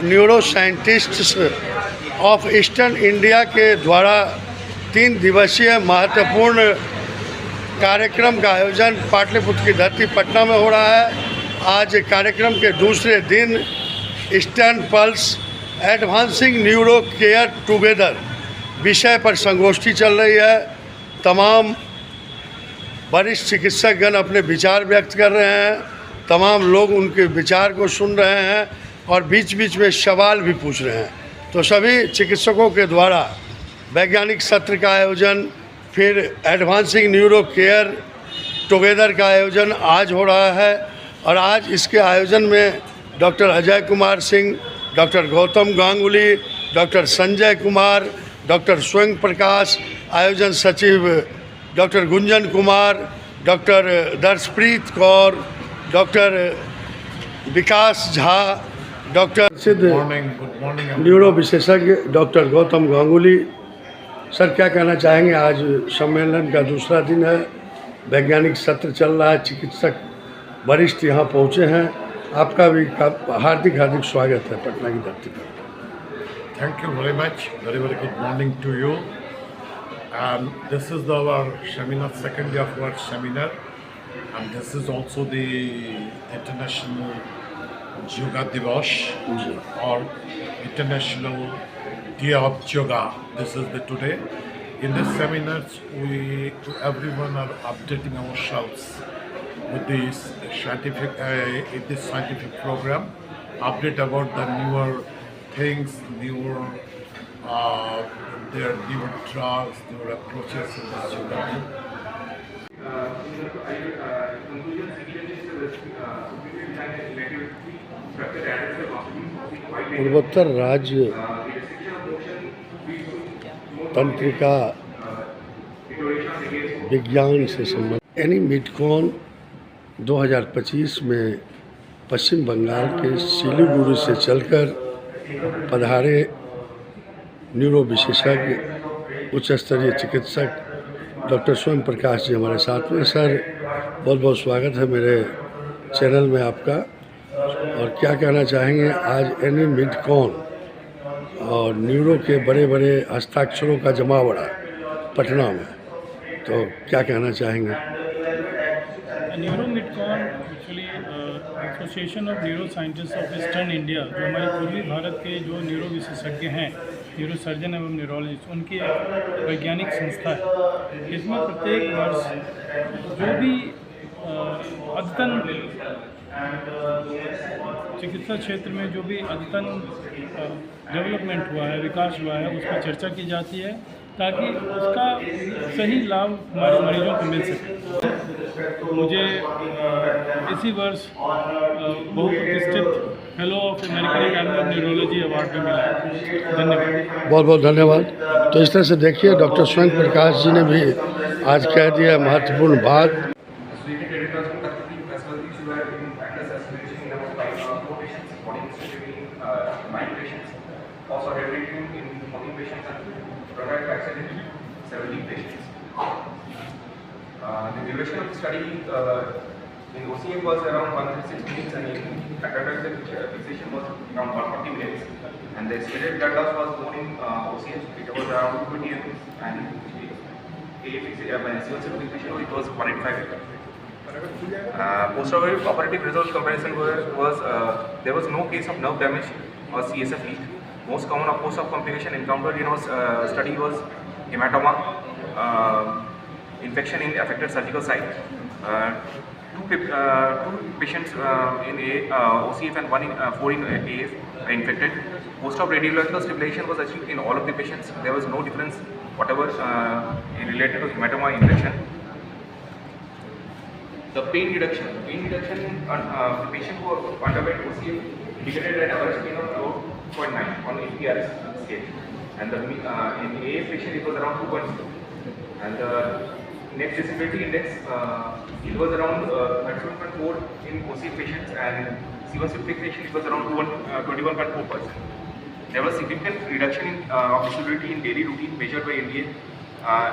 Neuro scientists of eastern India के द्वारा 3 दिवसीय महत्वपूर्ण कार्यक्रम का आयोजन पाटलिपुत्र की धरती पटना में हो रहा है। आज कार्यक्रम के दूसरे दिन eastern pulse advancing neuro care together विषय पर संगोष्ठी चल रही है। तमाम वरिष्ठ चिकित्सकगण अपने विचार व्यक्त कर रहे हैं, तमाम लोग उनके विचार को सुन रहे हैं और बीच बीच में सवाल भी पूछ रहे हैं। तो सभी चिकित्सकों के द्वारा वैज्ञानिक सत्र का आयोजन, फिर एडवांसिंग न्यूरो केयर टुगेदर का आयोजन आज हो रहा है। और आज इसके आयोजन में doctor Ajay Kumar Singh, doctor Gautam Ganguly, doctor Sanjay Kumar, doctor Swayam Prakash, आयोजन सचिव doctor Gunjan Kumar, doctor Darshpreet Kaur, doctor Vikas Jha, doctor सिद्ध न्यूरो विशेषज्ञ डॉक्टर गौतम गांगुली। सर, क्या कहना चाहेंगे? आज सम्मेलन का दूसरा दिन है, वैज्ञानिक सत्र चल रहा है, चिकित्सक वरिष्ठ यहाँ पहुँचे हैं। आपका भी हार्दिक हार्दिक स्वागत है पटना की धरती पर। Thank you very much. Very good morning to you. This is our seminar, second day of our seminar, and this is also the International Yoga Diwas or International Day of Yoga. This is the today. In this seminars, everyone are updating ourselves with this scientific program, update about the newer things, newer their newer drugs, newer approaches in this yoga. पूर्वोत्तर राज्य तंत्रिका विज्ञान से संबंधित एनीमिडकॉन 2025 में पश्चिम बंगाल के सिलीगुड़ी से चलकर पधारे न्यूरो विशेषज्ञ उच्च स्तरीय चिकित्सक डॉक्टर स्वयं प्रकाश जी हमारे साथ में। सर, बहुत बहुत स्वागत है मेरे चैनल में आपका। और क्या कहना चाहेंगे? आज एनीमिडकॉन और न्यूरो के बड़े बड़े हस्ताक्षरों का जमावड़ा पटना में, तो क्या कहना चाहेंगे? Neuromidcon actually association of neuro scientist of eastern India, जो हमारे पूर्वी भारत के जो न्यूरो विशेषज्ञ हैं, न्यूरो सर्जन एवं न्यूरोलॉजिस्ट, उनकी एक वैज्ञानिक संस्था है। इसमें प्रत्येक वर्ष जो भी अद्यतन चिकित्सा क्षेत्र में जो भी अद्यतन डेवलपमेंट हुआ है, विकास हुआ है, उस पर चर्चा की जाती है ताकि उसका सही लाभ हमारे मरीजों को मिल सके। मुझे इसी वर्ष बहुप्रतिष्ठित fellow of American Academy of Neurology award भी मिला है। धन्यवाद। बहुत बहुत धन्यवाद। तो इस तरह से देखिए, डॉक्टर स्वयं प्रकाश जी ने भी आज कह दिया महत्वपूर्ण बात। Also replicating in 14 patients and prototype accident in 17 patients. The duration of the study in OCF was around 136 minutes and in cataracts fixation was around 140 minutes. And the estimated blood loss was more in OCF, it was around 220 minutes, and C1C fixation it was 185. Post-operative result comparison was there was no case of nerve damage or CSF leak. Most common post-op complication encountered in our study was hematoma, infection in affected surgical site. Two patients in OCF and 4 in AF are infected. Post-op radiological stabilization was achieved in all of the patients. There was no difference whatever related to hematoma infection. The pain reduction the patient who underwent OCF indicated an average pain of 4.9 on APRS scale, and in AF patient it was around 2.0, and the neck disability index it was around 31.4 in OCF patients, and C1C fixation it was around 21.4%. There was significant reduction in of disability in daily routine measured by NDA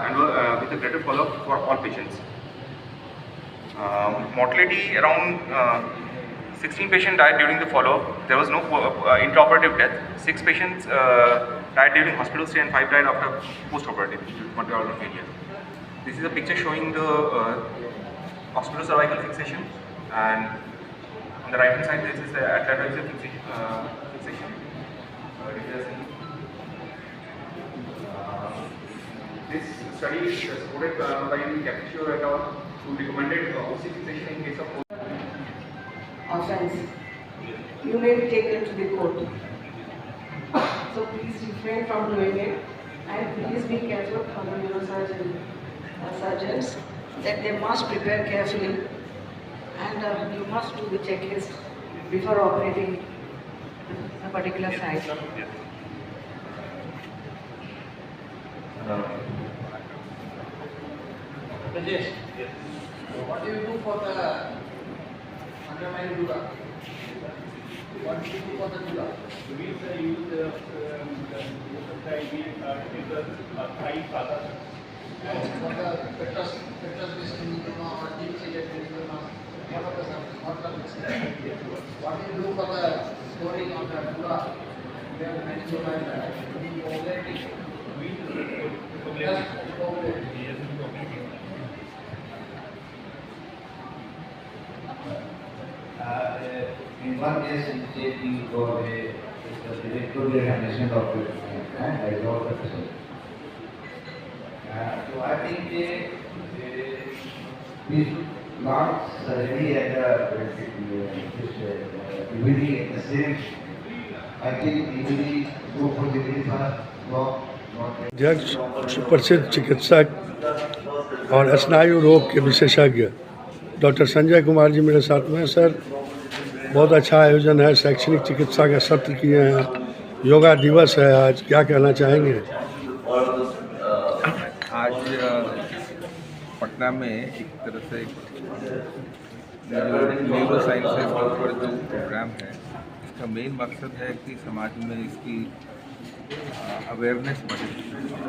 and with a greater follow-up for all patients. Mortality around 16 patients died during the follow-up. There was no intraoperative death. 6 patients died during hospital stay and 5 died after post-operative contractile organ failure. This is a picture showing the hospital cervical fixation, and on the right hand side this is the atlatexal fixation. This study is supported by Capiccio et al. Who recommended OC fixation in case of offense. You may be taken to the court. So please refrain from doing it, and please be careful from the surgeons that they must prepare carefully, and you must do the checklist before operating a particular site. Rajesh, what do you do for the underlying dura? What do you do for the dura? We use the For the petrus meningioma or deep-seated meningioma, what are the subjects? What do you do for the scoring of the dura? Where the meningioma is in one case, we got a directly examination of it and I got the result. So I think we should not surgery at the at the same. I think we go for the liver, not. अध्यक्ष सुप्रसिद्ध चिकित्सक और स्नायु रोग के विशेषज्ञ doctor Sanjay Kumar ji मेरे साथ में हैं। सर, बहुत अच्छा आयोजन है, शैक्षणिक चिकित्सा का सत्र किए हैं, योगा दिवस है आज, क्या कहना चाहेंगे? आज पटना में एक तरह से न्यूरो साइंसेस के ऊपर जो प्रोग्राम है, इसका मेन मकसद है कि समाज में इसकी अवेयरनेस बढ़े।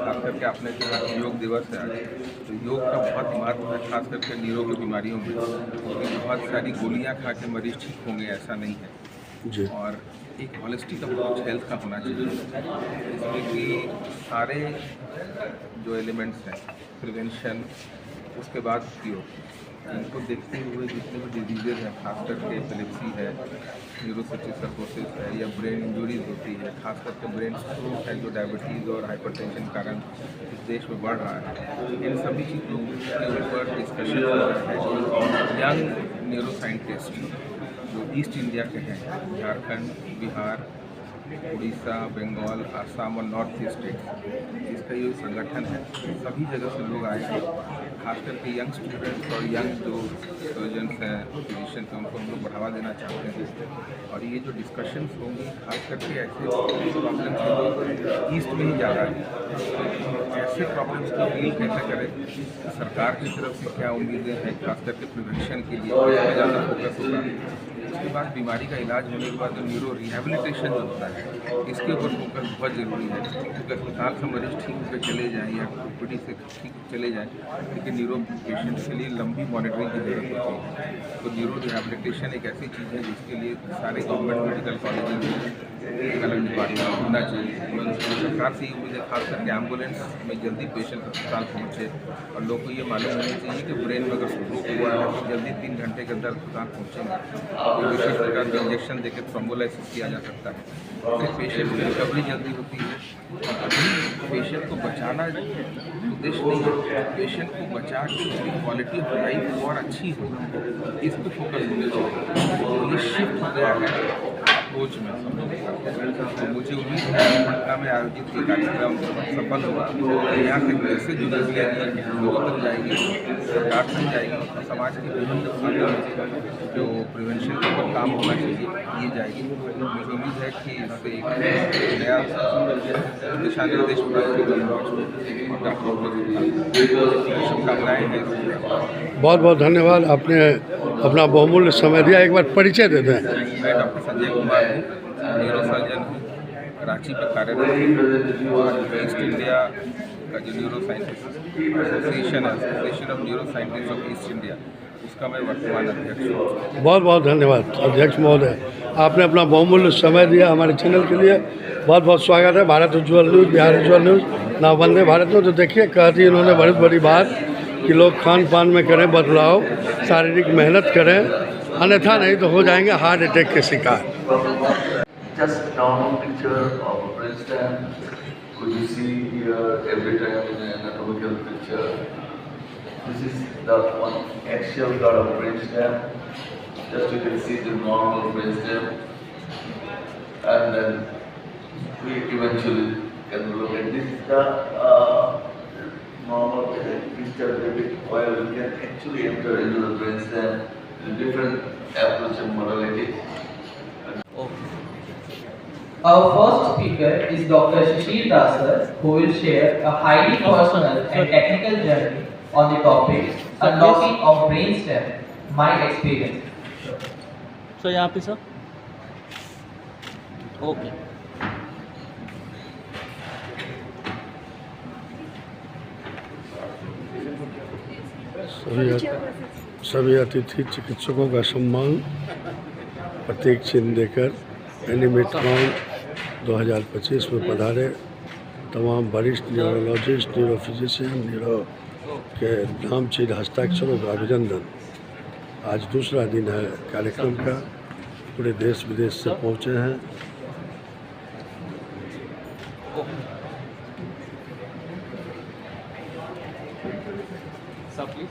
खास करके आपने कहा कि योग दिवस है आज, तो योग का बहुत महत्व है, खास करके न्यूरो की बीमारियों में, क्योंकि बहुत सारी गोलियां खा के मरीज ठीक होंगे ऐसा नहीं है जी। और एक हॉलिस्टिक अप्रोच हेल्थ का होना चाहिए, जिसमें कि सारे जो एलिमेंट्स हैं, प्रिवेंशन, उसके बाद क्योर, इनको देखते हुए जितने भी डिजीजेज हैं, खास करके एपिलेप्सी है, न्यूरोसिटिक सर्कोसिस है या ब्रेन इंजरीज होती है, खास करके ब्रेन स्ट्रोक है जो डायबिटीज़ और हाइपरटेंशन कारण इस देश में बढ़ रहा है, इन सभी चीज़ों के ऊपर डिस्कशन हो रहा है। यंग न्यूरो साइंटिस्ट जो ईस्ट इंडिया के हैं, झारखंड, बिहार, उड़ीसा, बंगाल, आसाम और नॉर्थ ईस्ट स्टेट, इसका ये संगठन है, सभी जगह से लोग आए हैं, खास करके यंग स्टूडेंट्स और यंग जो सर्जन्स हैं, फिजिशियंस हैं, उनको हम लोग बढ़ावा देना चाहते हैं। और ये जो डिस्कशंस होंगी, खास करके ऐसे प्रॉब्लम्स जो ईस्ट में ही ज़्यादा है, ऐसे प्रॉब्लम्स को डील कैसे करें, सरकार की तरफ से क्या उम्मीदें हैं, खास करके प्रिवेंशन के लिए ज़्यादा फोकस होगा। उसके बाद बीमारी का इलाज होने के बाद जो न्यूरो रिहेबिलिटेशन जो होता है, इसके ऊपर फोकस बहुत ज़रूरी है, क्योंकि अस्पताल से मरीज ठीक होकर चले जाएँ या ओपीडी से ठीक चले जाएँ, लेकिन न्यूरो पेशेंट्स के लिए लंबी मॉनिटरिंग की जरूरत होती है। तो न्यूरो रिहेबिलिटेशन एक ऐसी चीज़ है जिसके लिए सारे गवर्नमेंट मेडिकल कॉलेज में एक अलग डिपार्टमेंट होना चाहिए। सरकार से ये उम्मीद है, खास करके एम्बुलेंस में जल्दी पेशेंट अस्पताल पहुँचे, और लोग को ये मालूम होना चाहिए कि ब्रेन में अगर स्ट्रोक हुआ है तो जल्दी 3 घंटे के अंदर अस्पताल पहुँचेंगे। विशेष प्रकार का इंजेक्शन देकर थ्रोम्बोलाइसिस किया जा सकता है, फिर पेशेंट की रिकवरी जल्दी होती है। और अभी पेशेंट को बचाना उद्देश्य नहीं है, पेशेंट को बचा के उसकी क्वालिटी ऑफ लाइफ और अच्छी हो, इस पर फोकस होना चाहिए। ये शिफ्ट हो गया है अप्रोच में सब लोग करते। तो मुझे उम्मीद है कि पटना में आयोजित ये कार्यक्रम सफल होगा, यहाँ से कैसे जो नजरिया लोगों तक जाएगी, सरकार तक जाएगी, और समाज के विभिन्न स्थानों में जो प्रिवेंशन के ऊपर काम होना चाहिए ये जाएगी। मुझे उम्मीद है कि इससे एक नया दिशा निर्देश प्राप्त होगा। शुभकामनाएँ हैं। बहुत बहुत धन्यवाद, आपने अपना बहुमूल्य समय दिया। एक बार परिचय देते हैं। मैं डॉक्टर संजय कुमार हूँ, न्यूरो सर्जन हूँ, रांची पर कार्यरत हूँ, और ईस्ट इंडिया का जो न्यूरो साइंटिस्ट एसोसिएशन है, association of neuro scientist of east India, उसका मैं वर्तमान अध्यक्ष हूँ। बहुत बहुत धन्यवाद अध्यक्ष महोदय, आपने अपना बहुमूल्य समय दिया हमारे चैनल के लिए। बहुत बहुत स्वागत है भारत उज्ज्वल न्यूज़, बिहार उज्ज्वल न्यूज़, ना वंदे भारत में। तो देखिए, कहती इन्होंने बहुत बड़ी बात कि लोग खान पान में करें बदलाव, शारीरिक मेहनत करें, अन्यथा नहीं तो हो जाएंगे हार्ट अटैक के शिकार। Just normal picture of a brainstem, could you see here every time in an anatomical picture? This is the one axial part of brainstem. Just you can see the normal brainstem, and then we eventually can look at this. The normal picture where we can actually enter into the brainstem in different approach and modalities. Our first speaker is Dr. Shishir Dasar, who will share a highly personal and technical journey on the topic Unlocking of Brainstem, My Experience. Sir यहाँ पे sir okay. सभी अतिथि चिकित्सकों का सम्मान, प्रतीक चिन्ह देकर एनिमेट्रॉन 2025 में पधारे तमाम वरिष्ठ न्यूरोलॉजिस्ट, न्यूरोफिजिशियन, न्यूरो के नामचीन हस्ताक्षरों का अभिनंदन। आज दूसरा दिन है कार्यक्रम का, पूरे देश विदेश से पहुँचे हैं। Sir please.